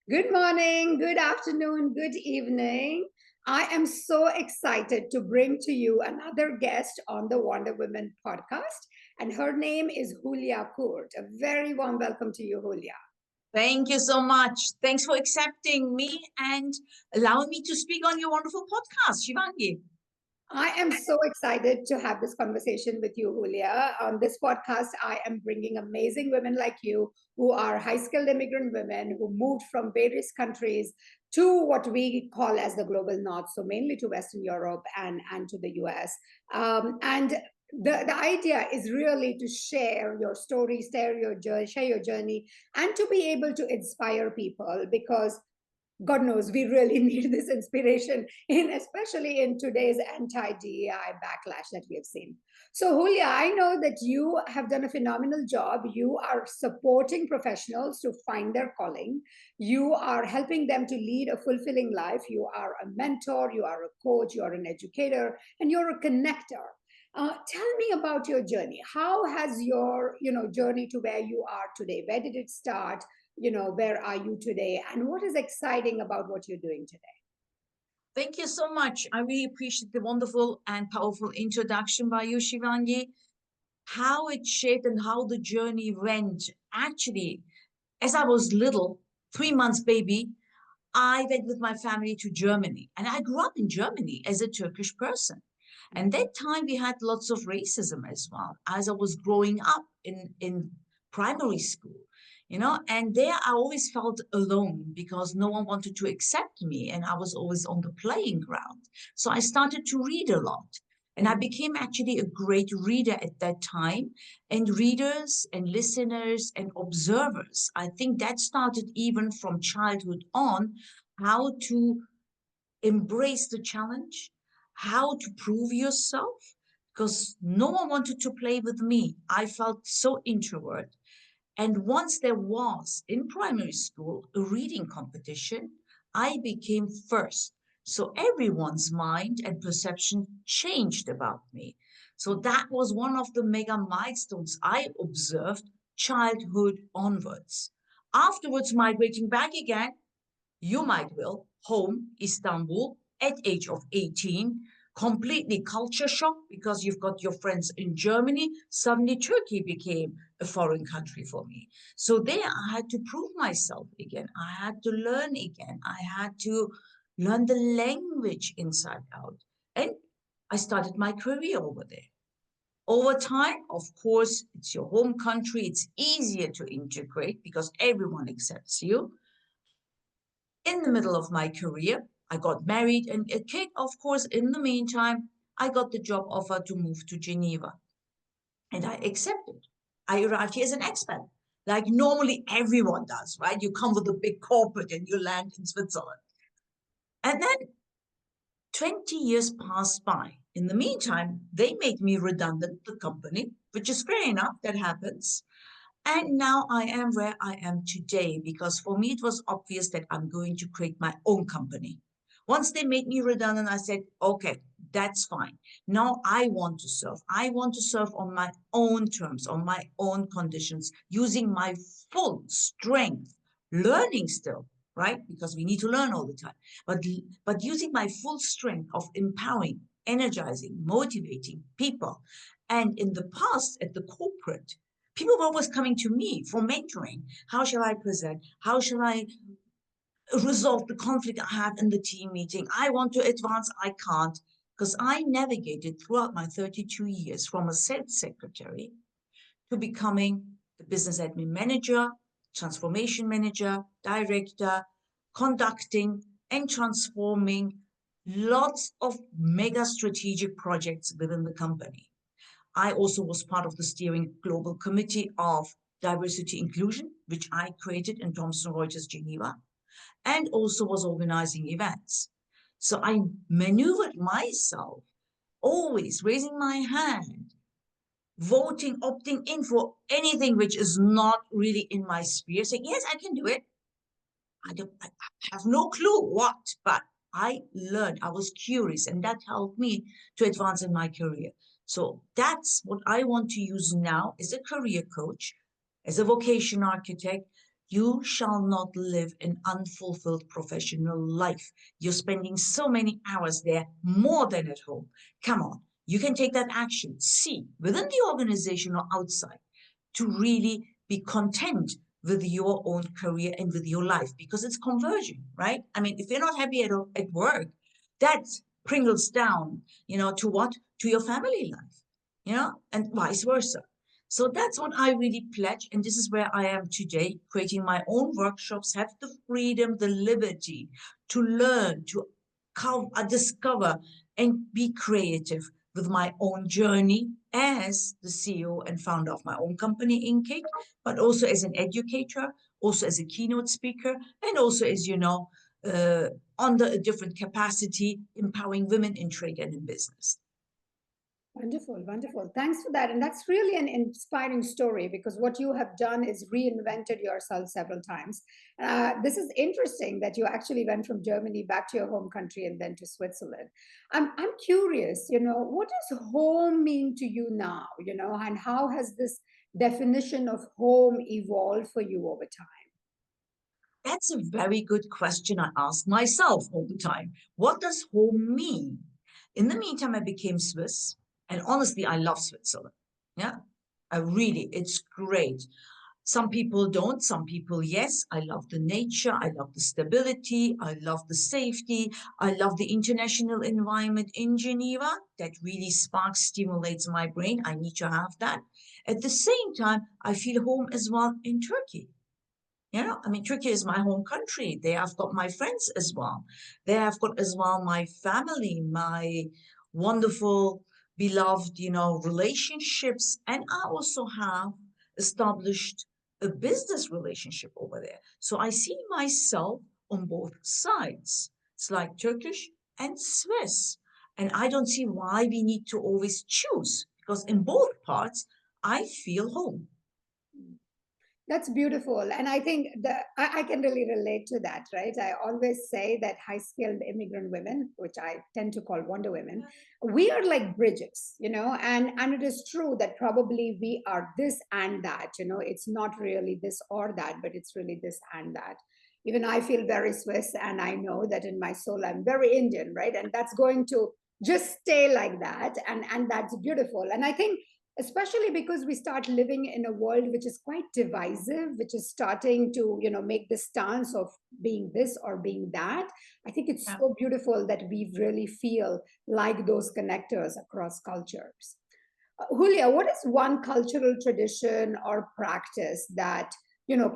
Good morning, good afternoon, good evening. I am so excited to bring to you another guest on the WanderWomen podcast, and her name is Hülya Kurt. A very warm welcome to you, Hulya. Thank you so much. Thanks for accepting me and allowing me to speak on your wonderful podcast, Shivangi. I am so excited to have this conversation with you, Julia. On this podcast, I am bringing amazing women like you who are high skilled immigrant women who moved from various countries to what we call as the global north, so mainly to Western Europe and to the US. And the idea is really to share your story, share your journey, and to be able to inspire people because God knows we really need this inspiration in especially in today's anti-DEI backlash that we have seen. So Hulya, I know that you have done a phenomenal job. You are supporting professionals to find their calling. You are helping them to lead a fulfilling life. You are a mentor, you are a coach, you are an educator, and you're a connector. Tell me about your journey. How has your journey to where you are today? Where did it start? Where are you today, and what is exciting about what you're doing today? Thank you so much. I really appreciate the wonderful and powerful introduction by you, Shivangi. How it shaped and how the journey went. Actually, as I was little, 3 months baby, I went with my family to Germany. And I grew up in Germany as a Turkish person. And that time we had lots of racism as well as I was growing up in primary school, and there I always felt alone because no one wanted to accept me and I was always on the playing ground. So I started to read a lot. And I became actually a great reader at that time. And readers and listeners and observers, I think that started even from childhood on, how to embrace the challenge, how to prove yourself, because no one wanted to play with me. I felt so introvert. And once there was in primary school a reading competition, I became first. So everyone's mind and perception changed about me. So that was one of the mega milestones I observed childhood onwards. Afterwards, migrating back again, you might will, home, Istanbul, at age of 18, completely culture shock because you've got your friends in Germany. Suddenly Turkey became a foreign country for me. So there I had to prove myself again. I had to learn again. I had to learn the language inside out. And I started my career over there. Over time, of course, it's your home country. It's easier to integrate because everyone accepts you. In the middle of my career, I got married and a kid, of course. In the meantime, I got the job offer to move to Geneva and I accepted. I arrived here as an expat, like normally everyone does, right? You come with a big corporate and you land in Switzerland. And then 20 years passed by. In the meantime, they made me redundant, the company, which is fair enough, that happens. And now I am where I am today because for me it was obvious that I'm going to create my own company. Once they made me redundant, I said, okay, that's fine. Now I want to serve. I want to serve on my own terms, on my own conditions, using my full strength, learning still, right? Because we need to learn all the time. But using my full strength of empowering, energizing, motivating people. And in the past, at the corporate, people were always coming to me for mentoring. How shall I present? How shall I resolve the conflict I have in the team meeting? I want to advance, I can't. Because I navigated throughout my 32 years from a sales secretary to becoming the business admin manager, transformation manager, director, conducting and transforming lots of mega strategic projects within the company. I also was part of the steering global committee of diversity inclusion, which I created in Thomson Reuters Geneva, and also was organizing events. So I maneuvered myself, always raising my hand, voting, opting in for anything which is not really in my sphere, saying, yes, I can do it. I have no clue what, but I learned, I was curious, and that helped me to advance in my career. So that's what I want to use now as a career coach, as a vocation architect, You shall not live an unfulfilled professional life. You're spending so many hours there more than at home. Come on, you can take that action. See, within the organization or outside, to really be content with your own career and with your life because it's conversion, right? I mean, if you're not happy at work, that pringles down, to what? To your family life, and vice versa. So that's what I really pledge. And this is where I am today, creating my own workshops, have the freedom, the liberty to learn, to discover, and be creative with my own journey as the CEO and founder of my own company, Inkcake, but also as an educator, also as a keynote speaker, and also as, uh, under a different capacity, empowering women in trade and in business. Wonderful, wonderful. Thanks for that. And that's really an inspiring story because what you have done is reinvented yourself several times. This is interesting that you actually went from Germany back to your home country and then to Switzerland. I'm curious, what does home mean to you now, and how has this definition of home evolved for you over time? That's a very good question I ask myself all the time. What does home mean? In the meantime, I became Swiss, and honestly, I love Switzerland. Yeah, it's great. Some people don't, some people, yes. I love the nature, I love the stability, I love the safety, I love the international environment in Geneva. That really sparks, stimulates my brain. I need to have that. At the same time, I feel home as well in Turkey. I mean, Turkey is my home country. There I've got my friends as well. There I've got as well my family, my wonderful, beloved, relationships. And I also have established a business relationship over there. So I see myself on both sides. It's like Turkish and Swiss. And I don't see why we need to always choose because in both parts, I feel home. That's beautiful. And I think I can really relate to that, right? I always say that high skilled immigrant women, which I tend to call Wonder Women, we are like bridges, and it is true that probably we are this and that, it's not really this or that, but it's really this and that. Even I feel very Swiss, and I know that in my soul I'm very Indian, right? And that's going to just stay like that. And that's beautiful. And I think especially because we start living in a world which is quite divisive, which is starting to make the stance of being this or being that. I think it's Yeah. so beautiful that we really feel like those connectors across cultures. Hulya, what is one cultural tradition or practice that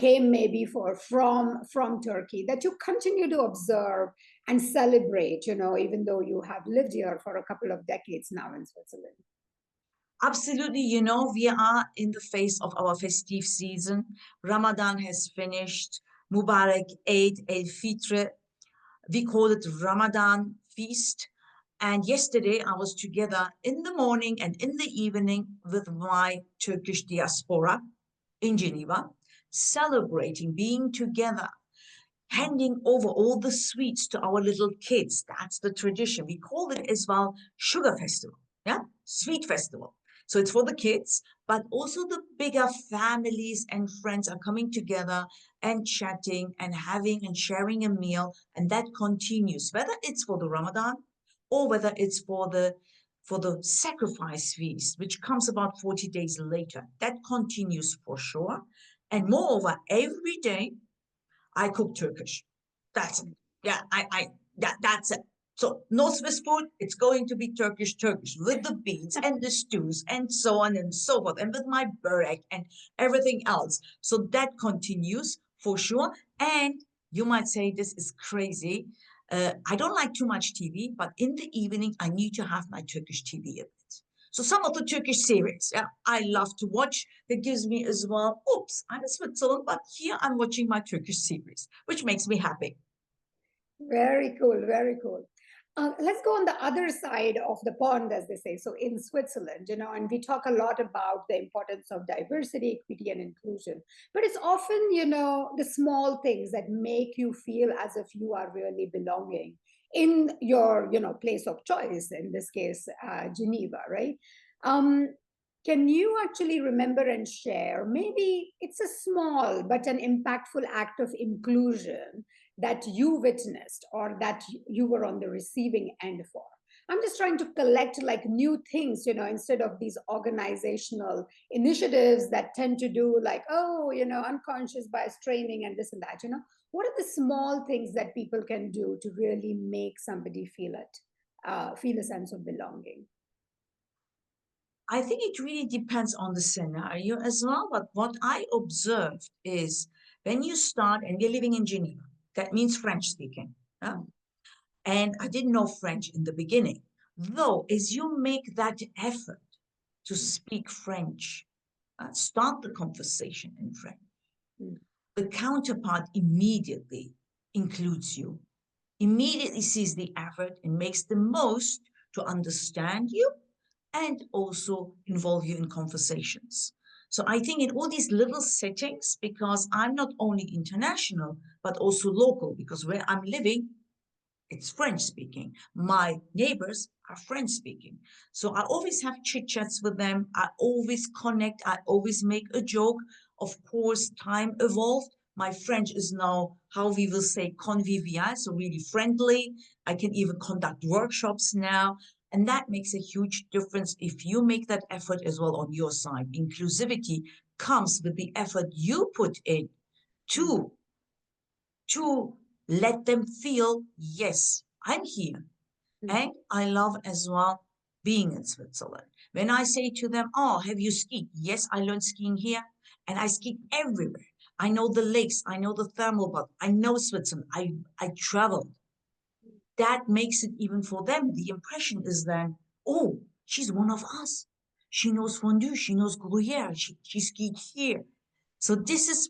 came maybe from Turkey that you continue to observe and celebrate, even though you have lived here for a couple of decades now in Switzerland? Absolutely. We are in the face of our festive season. Ramadan has finished. Mubarak Eid el-Fitr. We call it Ramadan feast. And yesterday I was together in the morning and in the evening with my Turkish diaspora in Geneva, celebrating being together, handing over all the sweets to our little kids. That's the tradition. We call it as well sugar festival, yeah, sweet festival. So it's for the kids, but also the bigger families and friends are coming together and chatting and having and sharing a meal, and that continues, whether it's for the Ramadan or whether it's for the sacrifice feast, which comes about 40 days later. That continues for sure. And moreover, every day I cook Turkish. That's it. Yeah, that's it. So no Swiss food, it's going to be Turkish with the beans and the stews and so on and so forth, and with my burek and everything else. So that continues for sure. And you might say this is crazy. I don't like too much TV, but in the evening I need to have my Turkish TV a bit. So some of the Turkish series, yeah, I love to watch. That gives me as well, oops, I'm in Switzerland, but here I'm watching my Turkish series, which makes me happy. Very cool, very cool. Let's go on the other side of the pond, as they say. So in Switzerland, and we talk a lot about the importance of diversity, equity, and inclusion. But it's often, the small things that make you feel as if you are really belonging in your, place of choice. In this case, Geneva, right? Um, Can you actually remember and share? Maybe it's a small but an impactful act of inclusion that you witnessed or that you were on the receiving end for. I'm just trying to collect like new things, instead of these organizational initiatives that tend to do like, oh, unconscious bias training and this and that. What are the small things that people can do to really make somebody feel a sense of belonging? I think it really depends on the scenario as well. But what I observed is when you start, and we're living in Geneva, that means French speaking. Yeah? And I didn't know French in the beginning. Though, as you make that effort to speak French, start the conversation in French, Mm. the counterpart immediately includes you, immediately sees the effort and makes the most to understand you and also involve you in conversations. So I think in all these little settings, because I'm not only international, but also local, because where I'm living, it's French speaking. My neighbors are French speaking. So I always have chit chats with them. I always connect. I always make a joke. Of course, time evolved. My French is now, how we will say, convivial, so really friendly. I can even conduct workshops now. And that makes a huge difference if you make that effort as well on your side. Inclusivity comes with the effort you put in to to let them feel, yes, I'm here. Mm. And I love as well being in Switzerland. When I say to them, oh, have you skied? Yes, I learned skiing here and I skied everywhere. I know the lakes, I know the thermal bath, I know Switzerland, I traveled. That makes it even for them. The impression is then, oh, she's one of us. She knows fondue, she knows Gruyere, she skied here. So this is,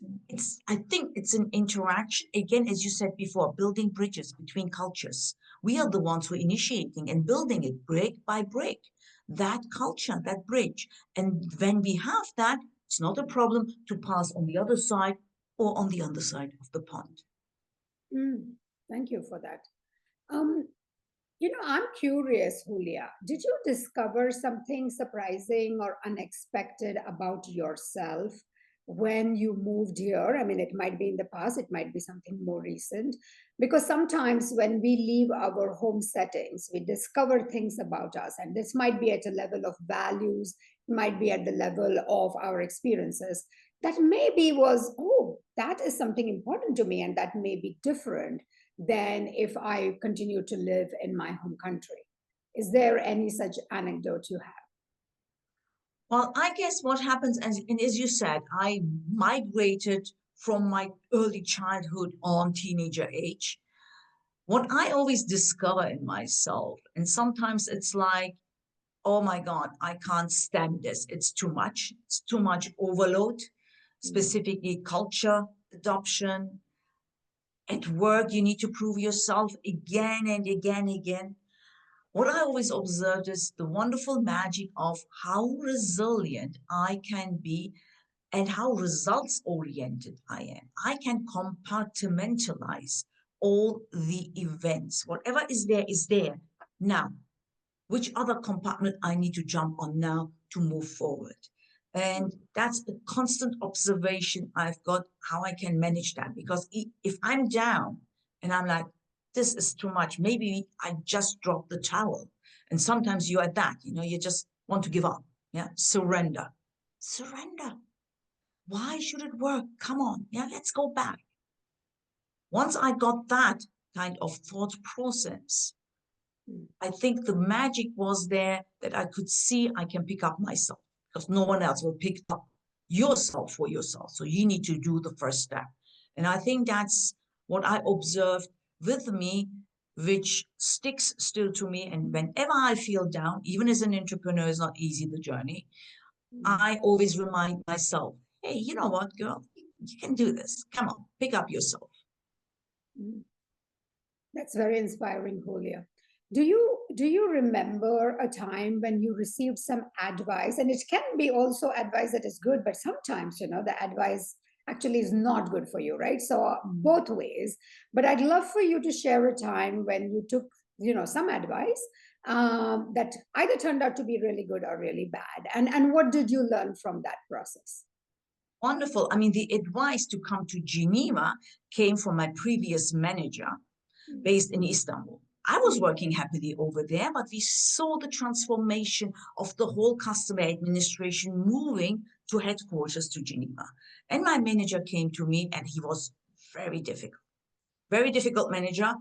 I think it's an interaction, again, as you said before, building bridges between cultures. We are the ones who are initiating and building it brick by brick, that culture, that bridge. And when we have that, it's not a problem to pass on the other side or on the other side of the pond. Mm. Thank you for that. Um, I'm curious, Hulya, did you discover something surprising or unexpected about yourself when you moved here? I mean, it might be in the past, it might be something more recent. Because sometimes when we leave our home settings, we discover things about us. And this might be at a level of values, it might be at the level of our experiences that maybe was, oh, that is something important to me, and that may be different than if I continue to live in my home country. Is there any such anecdote you have? Well, I guess what happens, and as you said, I migrated from my early childhood on teenager age. What I always discover in myself, and sometimes it's like, oh my God, I can't stand this. It's too much. It's too much overload, specifically culture adoption. At work, you need to prove yourself again and again and again. What I always observed is the wonderful magic of how resilient I can be and how results oriented I am. I can compartmentalize all the events. Whatever is there is there. Now, which other compartment I need to jump on now to move forward? And that's a constant observation I've got how I can manage that. Because if I'm down and I'm like, this is too much, maybe I just drop the towel. And sometimes you're at that, you just want to give up. Yeah. Surrender. Surrender. Why should it work? Come on. Yeah. Let's go back. Once I got that kind of thought process, I think the magic was there that I could see I can pick up myself because no one else will pick up yourself for yourself. So you need to do the first step. And I think that's what I observed with me, which sticks still to me. And whenever I feel down, even as an entrepreneur, it's not easy, the journey, I always remind myself, hey, you know what, girl, you can do this. Come on, pick up yourself. That's very inspiring, Julia. Do you remember a time when you received some advice? And it can be also advice that is good, but sometimes the advice actually is not good for you, right? So both ways. But I'd love for you to share a time when you took some advice, that either turned out to be really good or really bad? And what did you learn from that process? Wonderful. I mean, the advice to come to Geneva came from my previous manager based in Istanbul. I was working happily over there, but we saw the transformation of the whole customer administration moving to headquarters to Geneva. And my manager came to me, and he was very difficult manager.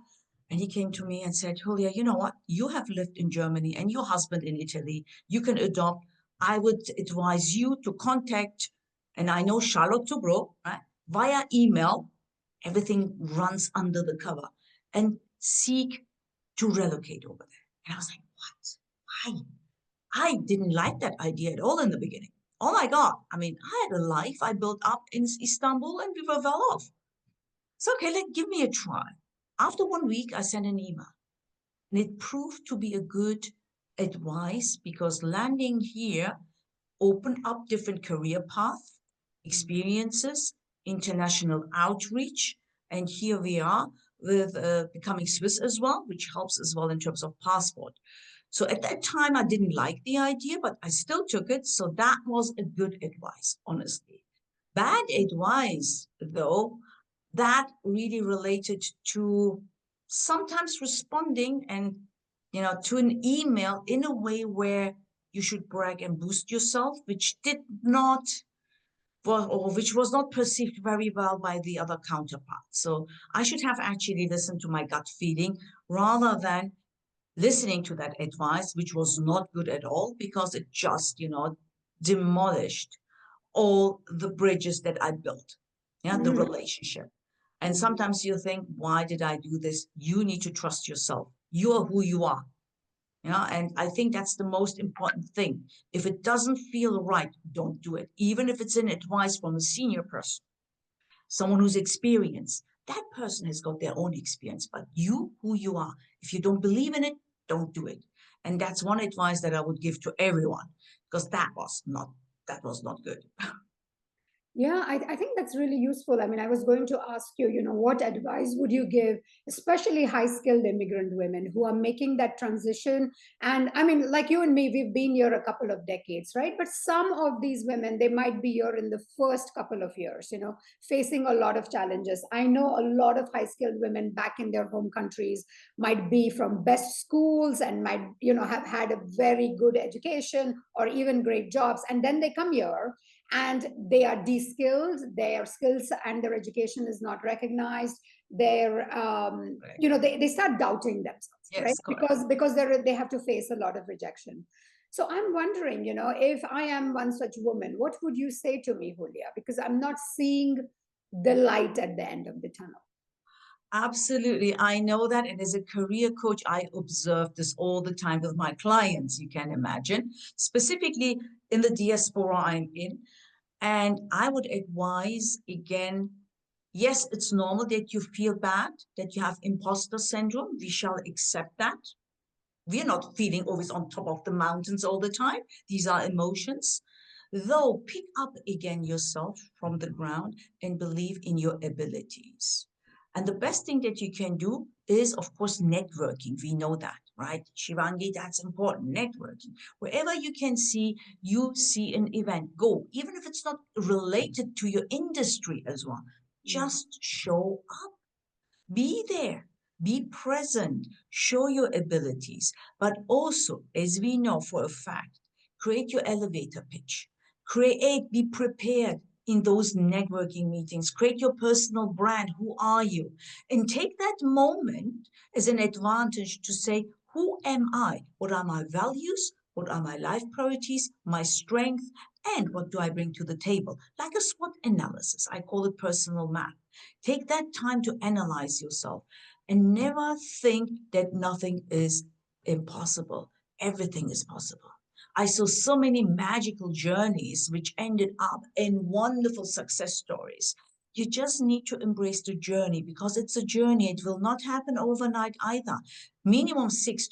And he came to me and said, Hulya, you know what? You have lived in Germany and your husband in Italy. You can adopt. I would advise you to contact, and I know Charlotte Tubro, right? Via email. Everything runs under the cover, and seek to relocate over there. And I was like, what? Why? I didn't like that idea at all in the beginning. Oh my God. I mean, I had a life I built up in Istanbul and we were well off. So, okay, give me a try. After 1 week, I sent an email, and it proved to be a good advice because landing here opened up different career paths, experiences, international outreach, and here we are with becoming Swiss as well, which helps as well in terms of passport. So at that time, I didn't like the idea, but I still took it. So that was a good advice, honestly. Bad advice, though, that really related to sometimes responding and to an email in a way where you should brag and boost yourself, which did not or which was not perceived very well by the other counterpart. So I should have actually listened to my gut feeling rather than listening to that advice, which was not good at all because it just, demolished all the bridges that I built, the relationship. And sometimes you think, why did I do this? You need to trust yourself. You are who you are. And I think that's the most important thing. If it doesn't feel right, don't do it. Even if it's an advice from a senior person, someone who's experienced, that person has got their own experience, but you, who you are, if you don't believe in it, don't do it. And that's one advice that I would give to everyone, because that was not good. Yeah, I think that's really useful. I mean, I was going to ask you, what advice would you give, especially high skilled immigrant women who are making that transition? And I mean, like you and me, we've been here a couple of decades, right? But some of these women, they might be here in the first couple of years, facing a lot of challenges. I know a lot of high skilled women back in their home countries might be from best schools and might, have had a very good education or even great jobs. And then they come here and they are de-skilled, their skills and their education is not recognized. They're they start doubting themselves, Yes, right? correct. Because they have to face a lot of rejection. So I'm wondering, if I am one such woman, what would you say to me, Hulya? Because I'm not seeing the light at the end of the tunnel. Absolutely. I know that. And as a career coach, I observe this all the time with my clients, you can imagine, specifically in the diaspora I'm in. And I would advise again, yes, it's normal that you feel bad, that you have imposter syndrome. We shall accept that. We are not feeling always on top of the mountains all the time. These are emotions. Though, pick up again yourself from the ground and believe in your abilities. And the best thing that you can do is, of course, networking. We know that, right? Shivangi, that's important, networking. Wherever you see an event, go. Even if it's not related to your industry as well, just show up. Be there, be present, show your abilities, but also, as we know for a fact, create your elevator pitch. Be prepared in those networking meetings. Create your personal brand. Who are you? And take that moment as an advantage to say, who am I? What are my values? What are my life priorities, my strength, and what do I bring to the table? Like a SWOT analysis. I call it personal map. Take that time to analyze yourself and never think that nothing is impossible. Everything is possible. I saw so many magical journeys which ended up in wonderful success stories. You just need to embrace the journey because it's a journey. It will not happen overnight either. Minimum 6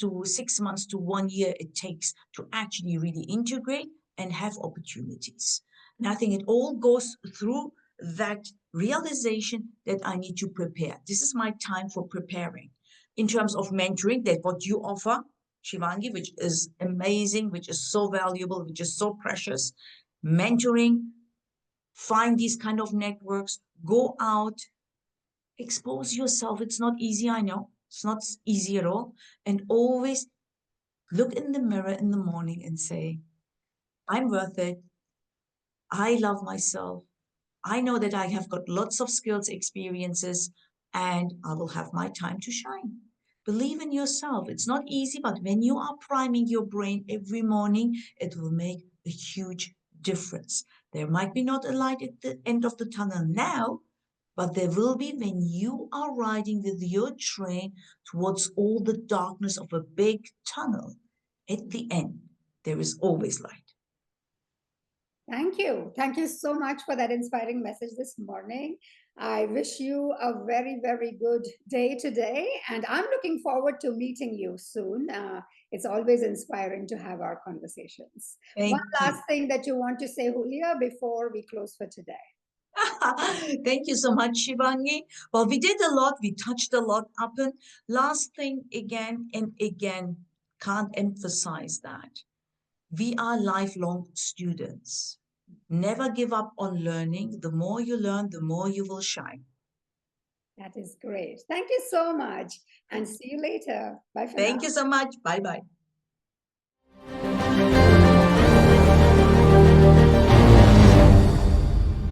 months to 1 year it takes to actually really integrate and have opportunities. And I think it all goes through that realization that I need to prepare. This is my time for preparing. In terms of mentoring, that what you offer, Shivangi, which is amazing, which is so valuable, which is so precious. Mentoring, find these kind of networks, go out, expose yourself. It's not easy, I know. It's not easy at all. And always look in the mirror in the morning and say, I'm worth it. I love myself. I know that I have got lots of skills, experiences, and I will have my time to shine. Believe in yourself. It's not easy, but when you are priming your brain every morning, it will make a huge difference. There might be not a light at the end of the tunnel now, but there will be when you are riding with your train towards all the darkness of a big tunnel. At the end, there is always light. Thank you. Thank you so much for that inspiring message this morning. I wish you a very, very good day today. And I'm looking forward to meeting you soon. It's always inspiring to have our conversations. One Thank you. last thing that you want to say, Hulya, before we close for today. Thank you so much, Shivangi. Well, we did a lot, we touched a lot up. And last thing, again and again, can't emphasize that. We are lifelong students. Never give up on learning. The more you learn, the more you will shine. That is great. Thank you so much. And see you later. Bye for now. Thank you so much. Bye bye.